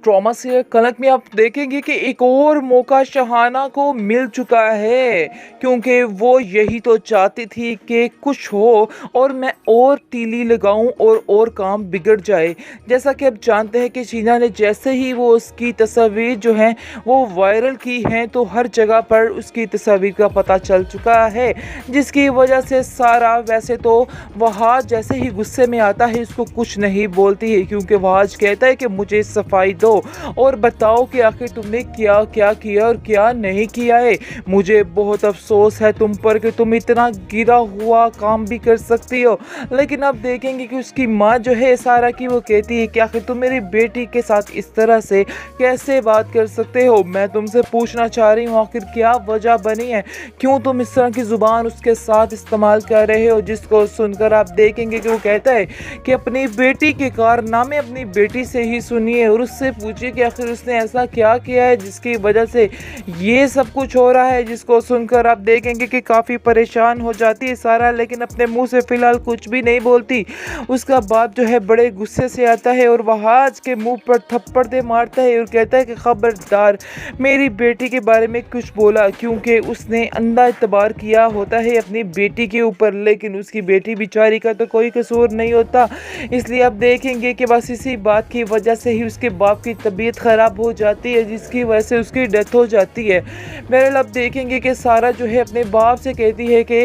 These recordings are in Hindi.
ट्रॉमा से कलंक में आप देखेंगे कि एक और मौका शहाना को मिल चुका है, क्योंकि वो यही तो चाहती थी कि कुछ हो और मैं और तीली लगाऊं और काम बिगड़ जाए। जैसा कि आप जानते हैं कि शीना ने जैसे ही वो उसकी तस्वीर जो है वो वायरल की हैं, तो हर जगह पर उसकी तस्वीर का पता चल चुका है, जिसकी वजह से सारा वैसे तो वहाज जैसे ही गुस्से में आता है इसको कुछ नहीं बोलती है, क्योंकि वहाज कहता है कि मुझे सफाई दो और बताओ कि आखिर तुमने क्या क्या किया और क्या नहीं किया है। मुझे बहुत अफसोस है तुम पर कि तुम इतना गिरा हुआ काम भी कर सकती हो। लेकिन अब देखेंगे कि उसकी माँ जो है सारा की वो कहती है कि आखिर तुम मेरी बेटी के साथ इस तरह से कैसे बात कर सकते हो। मैं तुमसे पूछना चाह रही हूँ आखिर क्या वजह बनी है, क्यों तुम इस तरह की ज़ुबान उसके साथ इस्तेमाल कर रहे हो। जिसको सुनकर आप देखेंगे कि वो कहता है कि अपनी बेटी के कारनामे अपनी बेटी से ही सुनिए और उससे पूछिए कि आखिर उसने ऐसा क्या किया है जिसकी वजह से ये सब कुछ हो रहा है। जिसको सुनकर आप देखेंगे कि काफ़ी परेशान हो जाती है सारा, लेकिन अपने मुंह से फ़िलहाल कुछ भी नहीं बोलती। उसका बाप जो है बड़े गुस्से से आता है और वहाज के मुंह पर थप्पड़ दे मारता है और कहता है कि खबरदार मेरी बेटी के बारे में कुछ बोला, क्योंकि उसने अंधा एतबार किया होता है अपनी बेटी के ऊपर, लेकिन उसकी बेटी बेचारी का तो कोई कसूर नहीं होता। इसलिए आप देखेंगे कि बस इसी बात की वजह से ही उसके बाप की तबीयत ख़राब हो जाती है, जिसकी वजह से उसकी डेथ हो जाती है। बहरहाल आप देखेंगे कि सारा जो है अपने बाप से कहती है कि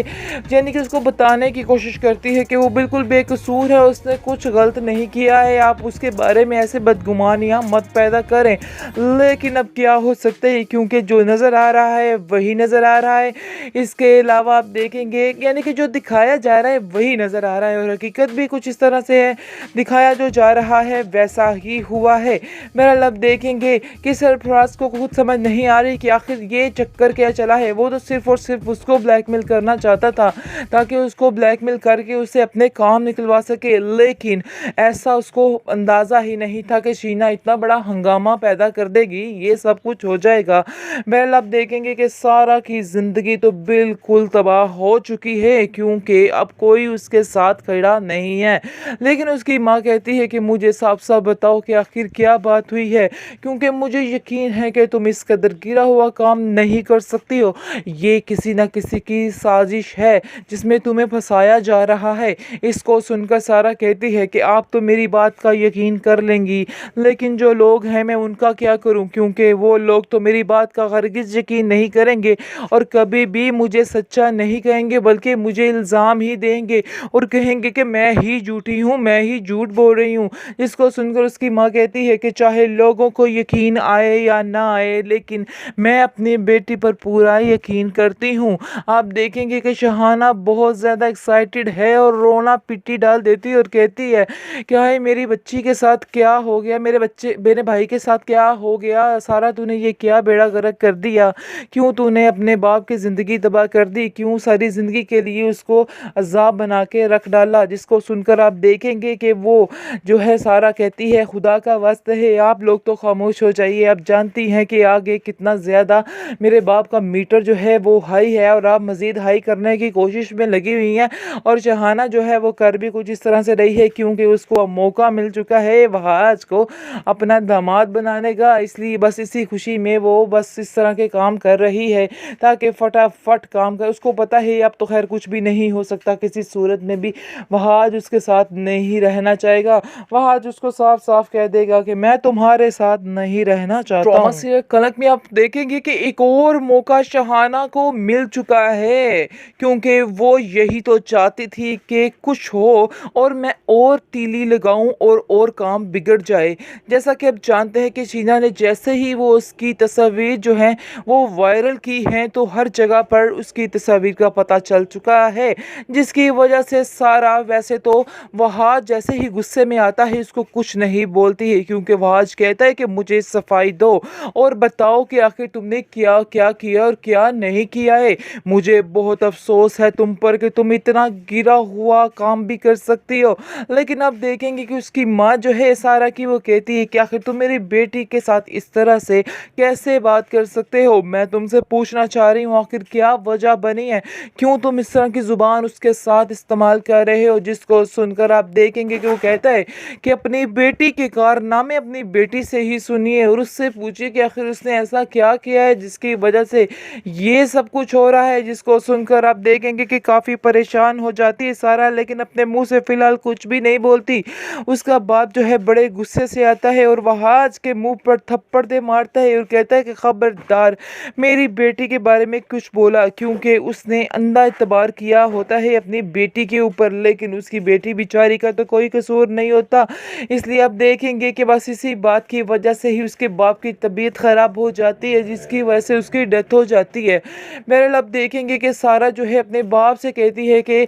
यानी कि उसको बताने की कोशिश करती है कि वो बिल्कुल बेकसूर है, उसने कुछ गलत नहीं किया है, आप उसके बारे में ऐसे बदगुमानियाँ मत पैदा करें। लेकिन अब क्या हो सकता है, क्योंकि जो नज़र आ रहा है वही नज़र आ रहा है। इसके अलावा आप देखेंगे यानी कि जो दिखाया जा रहा है वही नज़र आ रहा है और हकीकत भी कुछ इस तरह से है, दिखाया जो जा रहा है वैसा ही हुआ है। बहरहाल अब देखेंगे कि सरफराज को खुद समझ नहीं आ रही कि आखिर ये चक्कर क्या चला है। वो तो सिर्फ और सिर्फ उसको ब्लैकमेल करना चाहता था ताकि उसको ब्लैकमेल करके उसे अपने काम निकलवा सके, लेकिन ऐसा उसको अंदाज़ा ही नहीं था कि शीना इतना बड़ा हंगामा पैदा कर देगी, ये सब कुछ हो जाएगा। बहरहाल अब देखेंगे कि सारा की ज़िंदगी तो बिल्कुल तबाह हो चुकी है, क्योंकि अब कोई उसके साथ खड़ा नहीं है। लेकिन उसकी माँ कहती है कि मुझे साफ साफ बताओ कि आखिर क्या बात हुई है, क्योंकि मुझे यकीन है कि तुम इस कदर गिरा हुआ काम नहीं कर सकती हो। ये किसी न किसी की साजिश है जिसमें तुम्हें फंसाया जा रहा है। इसको सुनकर सारा कहती है कि आप तो मेरी बात का यकीन कर लेंगी, लेकिन जो लोग हैं मैं उनका क्या करूं, क्योंकि वो लोग तो मेरी बात का हरगिज़ यकीन नहीं करेंगे और कभी भी मुझे सच्चा नहीं कहेंगे, बल्कि मुझे इल्ज़ाम ही देंगे और कहेंगे कि मैं ही झूठी हूँ, मैं ही झूठ बोल रही हूँ। जिसको सुनकर उसकी माँ कहती है कि चाहे लोगों को यकीन आए या ना आए, लेकिन मैं अपनी बेटी पर पूरा यकीन करती हूँ। आप देखेंगे कि शहाना बहुत ज़्यादा एक्साइटेड है और रोना पिट्टी डाल देती है और कहती है क्या है मेरी बच्ची के साथ क्या हो गया, मेरे भाई के साथ क्या हो गया, सारा तूने ये क्या बेड़ा गर्क कर दिया, क्यों तूने अपने बाप की ज़िंदगी तबाह कर दी, क्यों सारी ज़िंदगी के लिए उसको अज़ाब बना के रख डाला। जिसको सुनकर आप देखेंगे कि वो जो है सारा कहती है खुदा का वास्ते है आप लोग तो खामोश हो जाइए, आप जानती हैं कि आगे कितना ज़्यादा मेरे बाप का मीटर जो है वो हाई है और आप मज़ीद हाई करने की कोशिश में लगी हुई हैं। और शहाना जो है वो कर भी कुछ इस तरह से रही है, क्योंकि उसको अब मौका मिल चुका है वहाज को अपना दामाद बनाने का, इसलिए बस इसी खुशी में वो बस इस तरह के काम कर रही है ताकि फटाफट काम कर। उसको पता है अब तो खैर कुछ भी नहीं हो सकता, किसी सूरत में भी वहाज उसके साथ नहीं रहना चाहेगा। वहाज उसको साफ साफ कह देगा कि मैं तुम्हारे साथ नहीं रहना चाहता हूं। से कलंक में आप देखेंगे कि एक और मौका शहाना को मिल चुका है, क्योंकि वो यही तो चाहती थी कि कुछ हो और मैं और तीली लगाऊं और काम बिगड़ जाए। जैसा कि आप जानते हैं कि शीना ने जैसे ही वो उसकी तस्वीर जो है वो वायरल की हैं, तो हर जगह पर उसकी तस्वीर का पता चल चुका है, जिसकी वजह से सारा वैसे तो वहाज जैसे ही गुस्से में आता है इसको कुछ नहीं बोलती है, क्योंकि वहाज कहता है कि मुझे सफाई दो और बताओ कि आखिर तुमने क्या क्या किया और क्या नहीं किया है। मुझे बहुत अफसोस है तुम पर कि तुम इतना गिरा हुआ काम भी कर सकती हो। लेकिन अब देखेंगे कि उसकी माँ जो है सारा की वो कहती है कि आखिर तुम मेरी बेटी के साथ इस तरह से कैसे बात कर सकते हो। मैं तुमसे पूछना चाह रही हूँ आखिर क्या वजह बनी है, क्यों तुम इस तरह की ज़ुबान उसके साथ इस्तेमाल कर रहे हो। जिसको सुनकर आप देखेंगे कि वो कहता है कि अपनी बेटी के कारनामे अपनी बेटी से ही सुनिए और उससे पूछिए कि आखिर उसने ऐसा क्या किया है जिसकी वजह से ये सब कुछ हो रहा है। जिसको सुनकर आप देखेंगे कि काफ़ी परेशान हो जाती है सारा, लेकिन अपने मुंह से फिलहाल कुछ भी नहीं बोलती। उसका बाप जो है बड़े गुस्से से आता है और वहाज के मुंह पर थप्पड़ दे मारता है और कहता है कि खबरदार मेरी बेटी के बारे में कुछ बोला, क्योंकि उसने अंधा एतबार किया होता है अपनी बेटी के ऊपर, लेकिन उसकी बेटी बेचारी का तो कोई कसूर नहीं होता। इसलिए आप देखेंगे कि बस इसी बात की वजह से ही उसके बाप की तबीयत ख़राब हो जाती है, जिसकी वजह से उसकी डेथ हो जाती है। बहरहाल आप देखेंगे कि सारा जो है अपने बाप से कहती है कि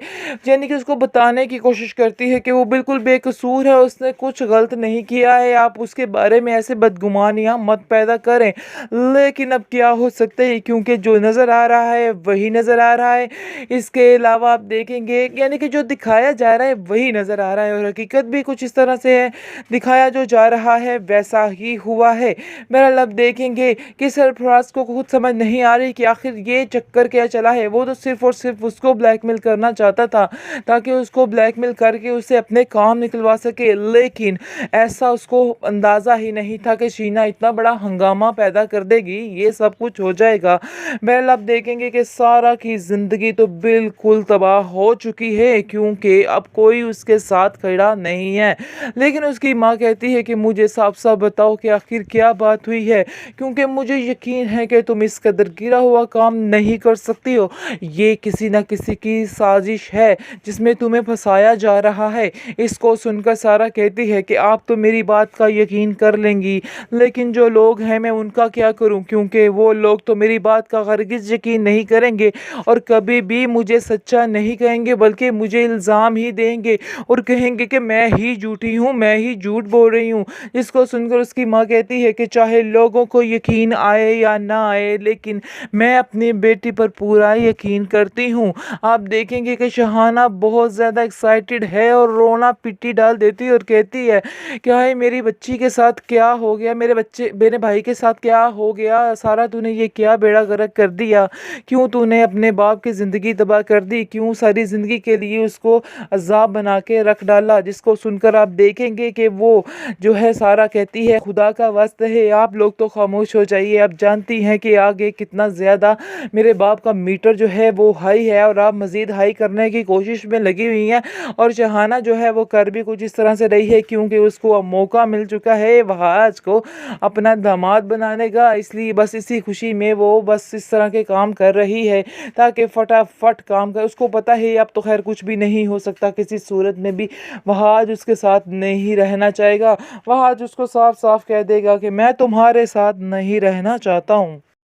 यानी कि उसको बताने की कोशिश करती है कि वो बिल्कुल बेकसूर है, उसने कुछ गलत नहीं किया है, आप उसके बारे में ऐसे बदगुमानियाँ मत पैदा करें। लेकिन अब क्या हो सकता है, क्योंकि जो नज़र आ रहा है वही नज़र आ रहा है। इसके अलावा आप देखेंगे यानी कि जो दिखाया जा रहा है वही नज़र आ रहा है और हकीकत भी कुछ इस तरह से है, दिखाया जो जा रहा है वैसा ही हुआ है। बहरहाल अब देखेंगे कि सरफराज को खुद समझ नहीं आ रही कि आखिर ये चक्कर क्या चला है। वो तो सिर्फ और सिर्फ उसको ब्लैकमेल करना चाहता था ताकि उसको ब्लैकमेल करके उससे अपने काम निकलवा सके, लेकिन ऐसा उसको अंदाज़ा ही नहीं था कि शीना इतना बड़ा हंगामा पैदा कर देगी, ये सब कुछ हो जाएगा। बहरहाल आप देखेंगे कि सारा की ज़िंदगी तो बिल्कुल तबाह हो चुकी है, क्योंकि अब कोई उसके साथ खड़ा नहीं है। लेकिन उसकी माँ कहती है कि मुझे साफ साफ बताओ कि आखिर क्या बात हुई है, क्योंकि मुझे यकीन है कि तुम इस कदर गिरा हुआ काम नहीं कर सकती हो। ये किसी न किसी की साजिश है जिसमें तुम्हें फंसाया जा रहा है। इसको सुनकर सारा कहती है कि आप तो मेरी बात का यकीन कर लेंगी, लेकिन जो लोग हैं मैं उनका क्या करूं, क्योंकि वो लोग तो मेरी बात का हरगिज़ यकीन नहीं करेंगे और कभी भी मुझे सच्चा नहीं कहेंगे, बल्कि मुझे इल्ज़ाम ही देंगे और कहेंगे कि मैं ही झूठी हूँ, मैं ही झूठ बोल रही हूँ। जिसको सुनकर उसकी माँ कहती है कि चाहे लोगों को यकीन आए या ना आए, लेकिन मैं अपनी बेटी पर पूरा यकीन करती हूँ। आप देखेंगे कि शहाना बहुत ज़्यादा एक्साइटेड है और रोना पिट्टी डाल देती है और कहती है क्या है मेरी बच्ची के साथ क्या हो गया, मेरे भाई के साथ क्या हो गया, सारा तूने ये क्या बेड़ा गर्क कर दिया, क्यों तूने अपने बाप की ज़िंदगी तबाह कर दी, क्यों सारी ज़िंदगी के लिए उसको अजाब बना के रख डाला। जिसको सुनकर आप देखेंगे कि वो जो है सारा कहती है खुदा का वास्ता है आप लोग तो खामोश हो जाइए, आप जानती हैं कि आगे कितना ज़्यादा मेरे बाप का मीटर जो है वो हाई है और आप मज़ीद हाई करने की कोशिश में लगी हुई हैं। और शहाना जो है वो कर भी कुछ इस तरह से रही है, क्योंकि उसको अब मौका मिल चुका है वहाज को अपना दामाद बनाने का, इसलिए बस इसी खुशी में वो बस इस तरह के काम कर रही है ताकि फटाफट काम कर। उसको पता है अब तो खैर कुछ भी नहीं हो सकता, किसी सूरत में भी वहाज उसके साथ नहीं रहना चाहेगा। वहाज उसको साफ साफ कह देगा कि मैं तुम्हारे साथ नहीं रहना चाहता हूँ।